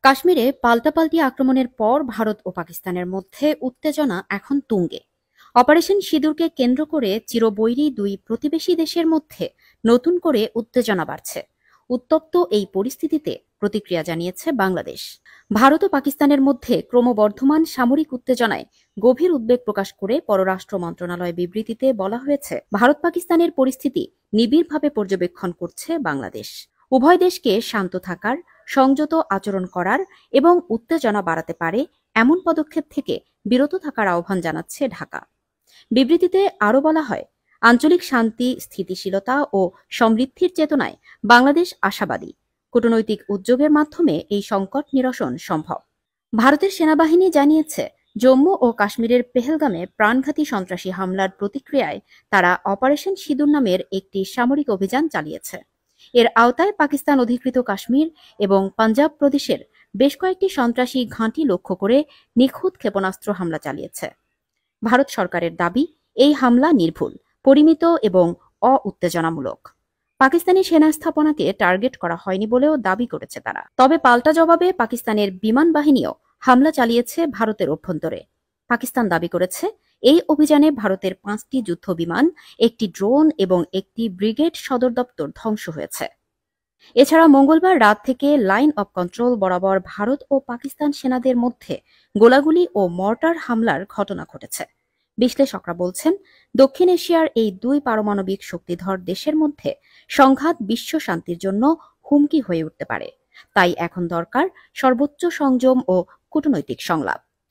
কাশ্মীরে পাল্টাপাল্টি আক্রমণের পর ভারত ও পাকিস্তানের মধ্যে উত্তেজনা এখন তুঙ্গে। অপারেশন সিঁদুরকে কেন্দ্র করে চিরবৈরী দুই প্রতিবেশী দেশের মধ্যে নতুন করে উত্তেজনা বাড়ছে। উত্তপ্ত এই পরিস্থিতিতে প্রতিক্রিয়া জানিয়েছে বাংলাদেশ। ভারত ও পাকিস্তানের মধ্যে ক্রমবর্ধমান সামরিক উত্তেজনায় গভীর উদ্বেগ প্রকাশ করে পররাষ্ট্র মন্ত্রণালয় বিবৃতিতে বলা হয়েছে, ভারত পাকিস্তানের পরিস্থিতি নিবিড়ভাবে পর্যবেক্ষণ করছে বাংলাদেশ। উভয় দেশকে শান্ত থাকার, সংযত আচরণ করার এবং উত্তেজনা বাড়াতে পারে এমন পদক্ষেপ থেকে বিরত থাকার আহ্বান জানাচ্ছে ঢাকা। বিবৃতিতে আরও বলা হয়, আঞ্চলিক শান্তি, স্থিতিশীলতা ও সমৃদ্ধির চেতনায় বাংলাদেশ আশাবাদী। কূটনৈতিক উদ্যোগের মাধ্যমে এই সংকট নিরসন সম্ভব। ভারতের সেনাবাহিনী জানিয়েছে, জম্মু ও কাশ্মীরের পেহেলগামে প্রাণঘাতী সন্ত্রাসী হামলার প্রতিক্রিয়ায় তারা অপারেশন সিঁদুর নামের একটি সামরিক অভিযান চালিয়েছে। এর আওতায় পাকিস্তান অধিকৃত কাশ্মীর এবং পাঞ্জাব প্রদেশের বেশ কয়েকটি সন্ত্রাসী ঘাঁটি লক্ষ্য করে নিখুঁত ক্ষেপণাস্ত্র হামলা চালিয়েছে। ভারত সরকারের দাবি, এই হামলা নির্ভুল, পরিমিত এবং অ-উত্তেজনামূলক। পাকিস্তানি সেনা স্থাপনাকে টার্গেট করা হয়নি বলেও দাবি করেছে তারা। তবে পাল্টা জবাবে পাকিস্তানের বিমান বাহিনীও হামলা চালিয়েছে ভারতের অভ্যন্তরে। পাকিস্তান দাবি করেছে, এই অভিযানে ভারতের 5টি যুদ্ধ বিমান, একটি ড্রোন এবং একটি ব্রিগেড সদর দপ্তর ধ্বংস হয়েছে। এছাড়া মঙ্গলবার রাত থেকে লাইন অব কন্ট্রোল বরাবর ভারত ও পাকিস্তান সেনাদের মধ্যে গোলাগুলি ও মর্টার হামলার ঘটনা ঘটেছে। বিশ্লেষকরা বলছেন, দক্ষিণ এশিয়ার এই দুই পারমাণবিক শক্তিধর দেশের মধ্যে সংঘাত বিশ্ব শান্তির জন্য হুমকি হয়ে উঠতে পারে। তাই এখন দরকার সর্বোচ্চ সংযম ও কূটনৈতিক সংলাপ।